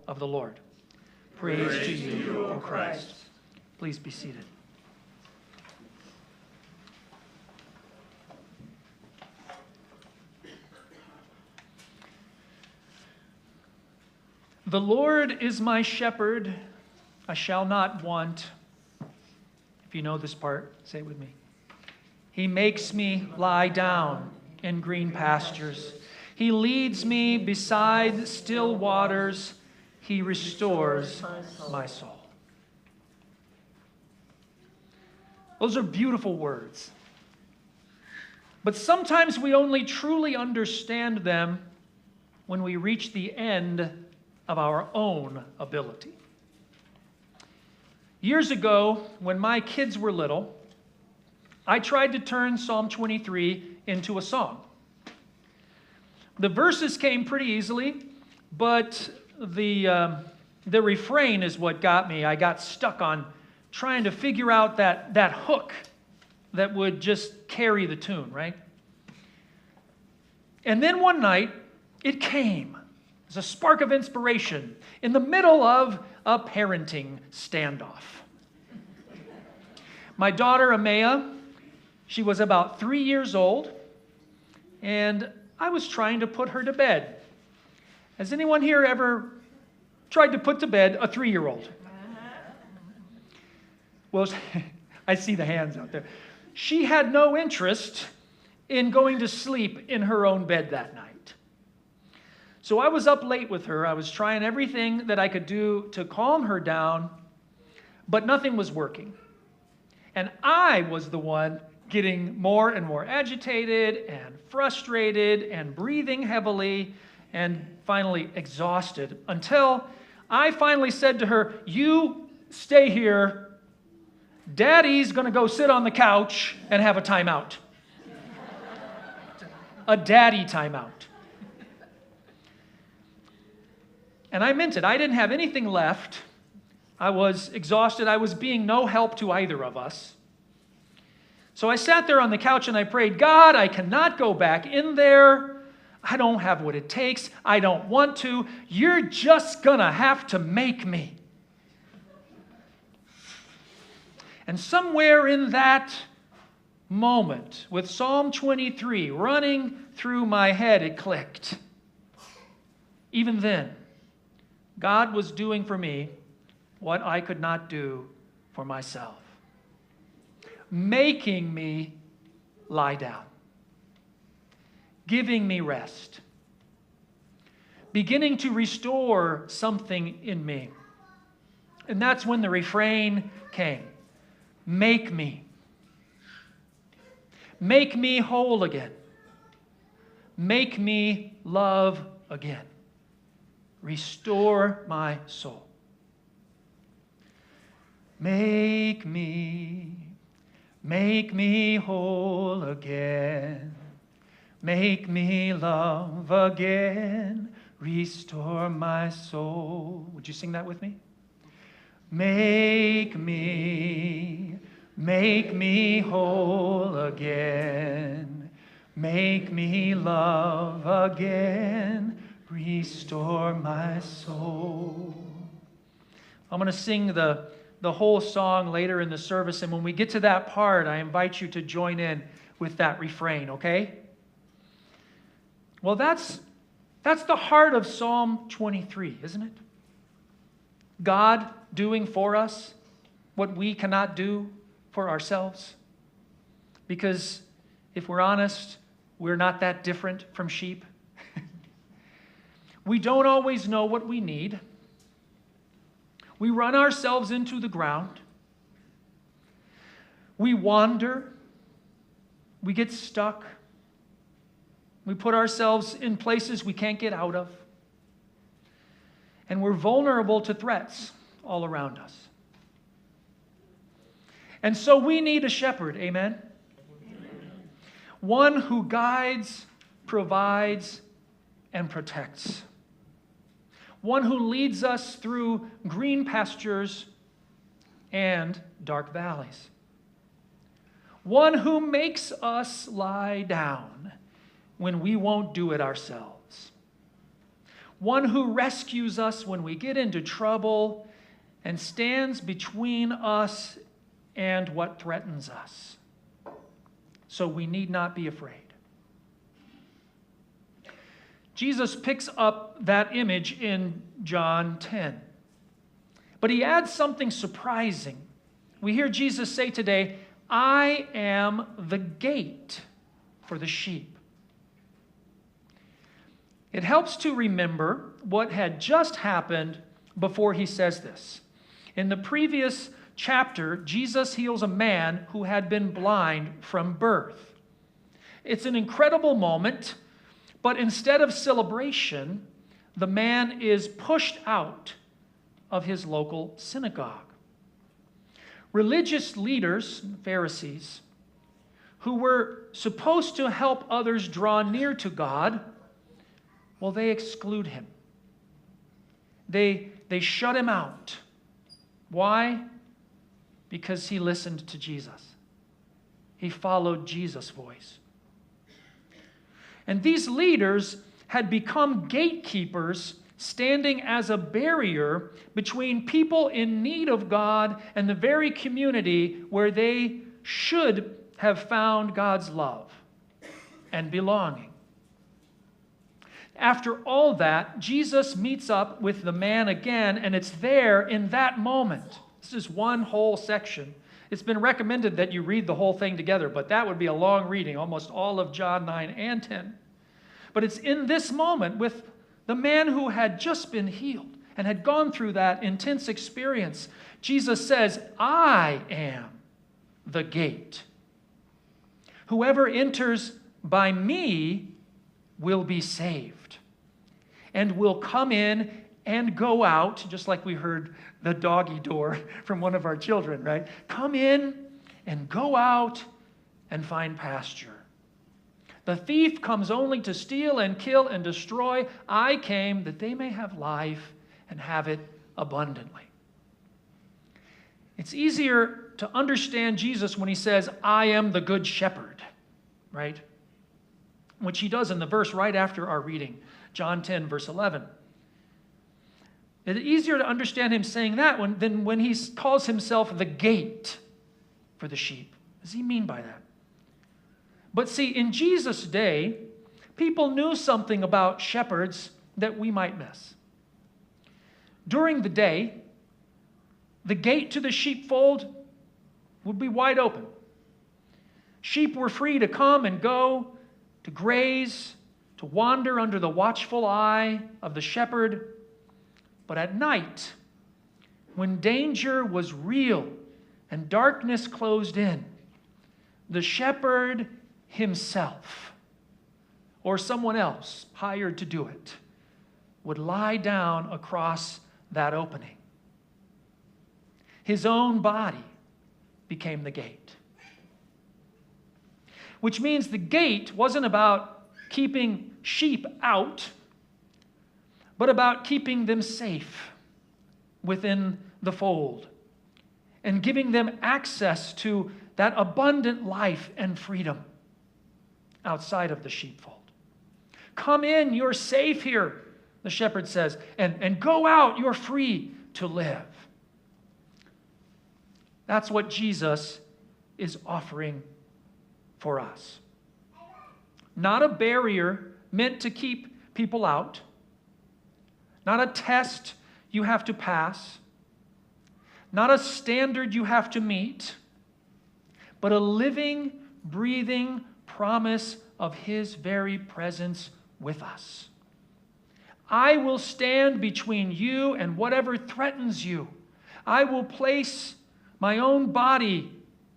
of the Lord. Praise to you, O Christ. Please be seated. The Lord is my shepherd, I shall not want. If you know this part, say it with me. He makes me lie down in green pastures. He leads me beside still waters. He restores my soul. Those are beautiful words. But sometimes we only truly understand them when we reach the end of our own ability. Years ago, when my kids were little, I tried to turn Psalm 23 into a song. The verses came pretty easily, but the refrain is what got me. I got stuck on trying to figure out that hook that would just carry the tune, right? And then one night, it came. It was a spark of inspiration in the middle of a parenting standoff. My daughter, Amaya, she was about 3 years old, and I was trying to put her to bed. Has anyone here ever tried to put to bed a 3-year-old? Well, I see the hands out there. She had no interest in going to sleep in her own bed that night. So I was up late with her. I was trying everything that I could do to calm her down, but nothing was working. And I was the one getting more and more agitated and frustrated and breathing heavily and finally exhausted until I finally said to her, "You stay here. Daddy's going to go sit on the couch and have a timeout." A daddy timeout. And I meant it. I didn't have anything left. I was exhausted. I was being no help to either of us. So I sat there on the couch and I prayed, "God, I cannot go back in there. I don't have what it takes. I don't want to. You're just going to have to make me." And somewhere in that moment, with Psalm 23 running through my head, it clicked. Even then, God was doing for me what I could not do for myself. Making me lie down. Giving me rest. Beginning to restore something in me. And that's when the refrain came. Make me. Make me whole again. Make me love again. Restore my soul. Make me whole again. Make me love again. Restore my soul. Would you sing that with me? Make me whole again. Make me love again. Restore my soul. I'm going to sing the whole song later in the service, and when we get to that part, I invite you to join in with that refrain, okay? Well, that's the heart of Psalm 23, isn't it? God doing for us what we cannot do for ourselves. Because if we're honest, we're not that different from sheep. We don't always know what we need. We run ourselves into the ground. We wander. We get stuck. We put ourselves in places we can't get out of. And we're vulnerable to threats all around us. And so we need a shepherd, amen? One who guides, provides, and protects. One who leads us through green pastures and dark valleys. One who makes us lie down when we won't do it ourselves. one who rescues us when we get into trouble and stands between us and what threatens us. So we need not be afraid. Jesus picks up that image in John 10. But he adds something surprising. We hear Jesus say today, I am the gate for the sheep. It helps to remember what had just happened before he says this. In the previous chapter, Jesus heals a man who had been blind from birth. It's an incredible moment, but instead of celebration, the man is pushed out of his local synagogue. Religious leaders, Pharisees, who were supposed to help others draw near to God, well, they exclude him. They shut him out. Why? Because he listened to Jesus. He followed Jesus' voice. And these leaders had become gatekeepers, standing as a barrier between people in need of God and the very community where they should have found God's love and belonging. After all that, Jesus meets up with the man again, and it's there in that moment. This is one whole section. It's been recommended that you read the whole thing together, but that would be a long reading, almost all of John 9 and 10. But it's in this moment with the man who had just been healed and had gone through that intense experience. Jesus says, I am the gate. Whoever enters by me will be saved and will come in and go out, just like we heard the doggy door from one of our children, right? Come in and go out and find pasture. The thief comes only to steal and kill and destroy. I came that they may have life and have it abundantly. It's easier to understand Jesus when he says, I am the good shepherd, right? Which he does in the verse right after our reading, John 10, verse 11. It's easier to understand him saying that than when he calls himself the gate for the sheep. What does he mean by that? But see, in Jesus' day, people knew something about shepherds that we might miss. During the day, the gate to the sheepfold would be wide open. Sheep were free to come and go, to graze, to wander under the watchful eye of the shepherd. But at night, when danger was real and darkness closed in, the shepherd himself, or someone else hired to do it, would lie down across that opening. His own body became the gate. Which means the gate wasn't about keeping sheep out, but about keeping them safe within the fold and giving them access to that abundant life and freedom outside of the sheepfold. Come in, you're safe here, the shepherd says, and go out, you're free to live. That's what Jesus is offering for us. Not a barrier meant to keep people out, not a test you have to pass, not a standard you have to meet, but a living, breathing promise of his very presence with us. I will stand between you and whatever threatens you. I will place my own body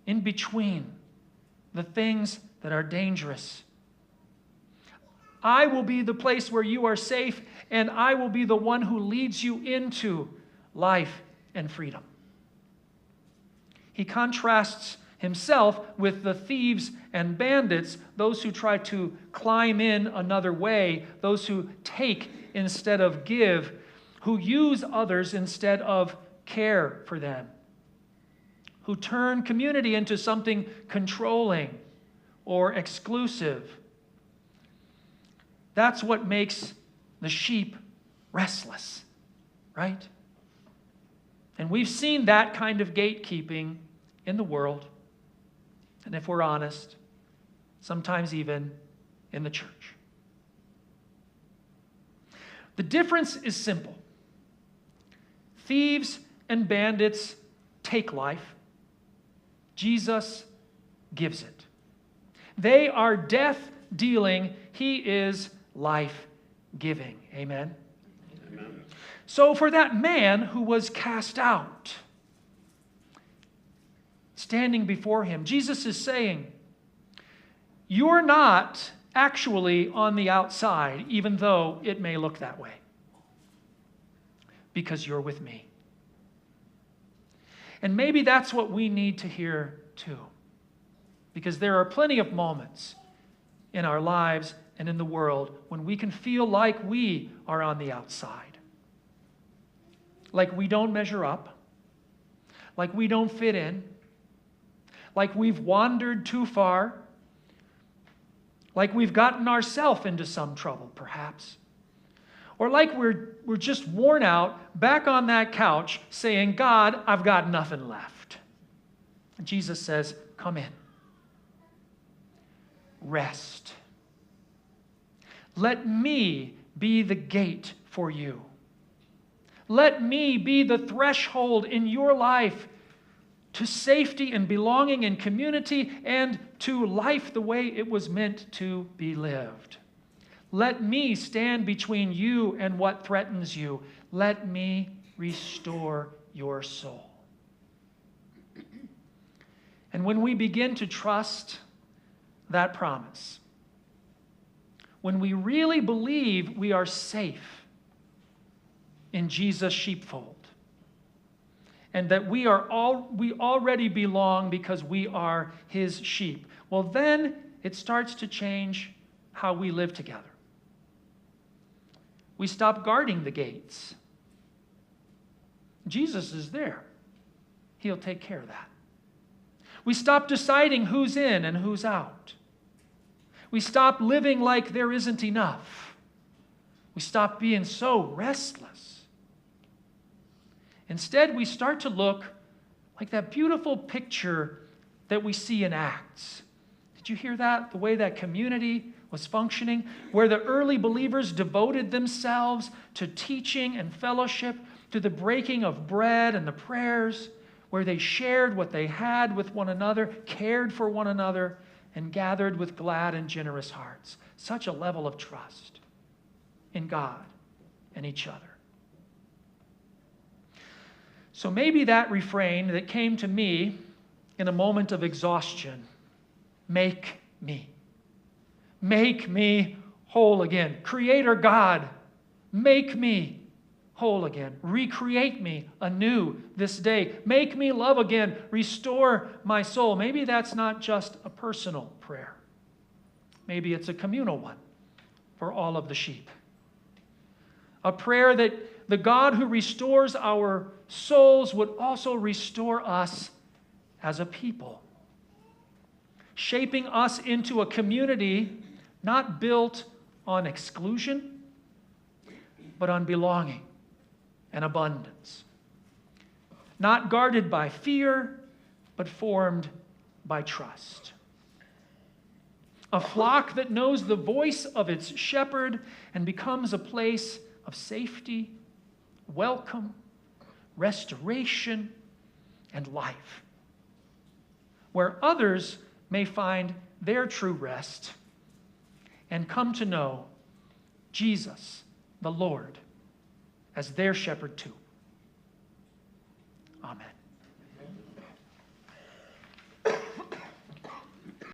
in between the things that are dangerous. I will be the place where you are safe, and I will be the one who leads you into life and freedom. He contrasts himself with the thieves and bandits, those who try to climb in another way, those who take instead of give, who use others instead of care for them, who turn community into something controlling or exclusive. That's what makes the sheep restless, right? And we've seen that kind of gatekeeping in the world, and if we're honest, sometimes even in the church. The difference is simple. Thieves and bandits take life. Jesus gives it. They are death-dealing. He is life-giving. Amen? Amen. So for that man who was cast out, standing before him, Jesus is saying, you're not actually on the outside, even though it may look that way, because you're with me. And maybe that's what we need to hear too, because there are plenty of moments in our lives and in the world when we can feel like we are on the outside, like we don't measure up, like we don't fit in, like we've wandered too far, like we've gotten ourselves into some trouble, perhaps. Or like we're just worn out, back on that couch, saying, God, I've got nothing left. And Jesus says, come in. Rest. Let me be the gate for you. Let me be the threshold in your life to safety and belonging and community and to life the way it was meant to be lived. Let me stand between you and what threatens you. Let me restore your soul. And when we begin to trust that promise, when we really believe we are safe in Jesus' sheepfold, and that we already belong because we are his sheep, well, then it starts to change how we live together. We stop guarding the gates. Jesus is there. He'll take care of that. We stop deciding who's in and who's out. We stop living like there isn't enough. We stop being so restless. Instead, we start to look like that beautiful picture that we see in Acts. Did you hear that? The way that community was functioning, where the early believers devoted themselves to teaching and fellowship, to the breaking of bread and the prayers, where they shared what they had with one another, cared for one another, and gathered with glad and generous hearts. Such a level of trust in God and each other. So maybe that refrain that came to me in a moment of exhaustion, make me whole again. Creator God, make me whole again. Recreate me anew this day. Make me love again. Restore my soul. Maybe that's not just a personal prayer. Maybe it's a communal one for all of the sheep. A prayer that the God who restores our souls would also restore us as a people, shaping us into a community not built on exclusion, but on belonging and abundance. Not guarded by fear, but formed by trust. A flock that knows the voice of its shepherd and becomes a place of safety, welcome, restoration, and life, where others may find their true rest and come to know Jesus, the Lord, as their shepherd too. Amen.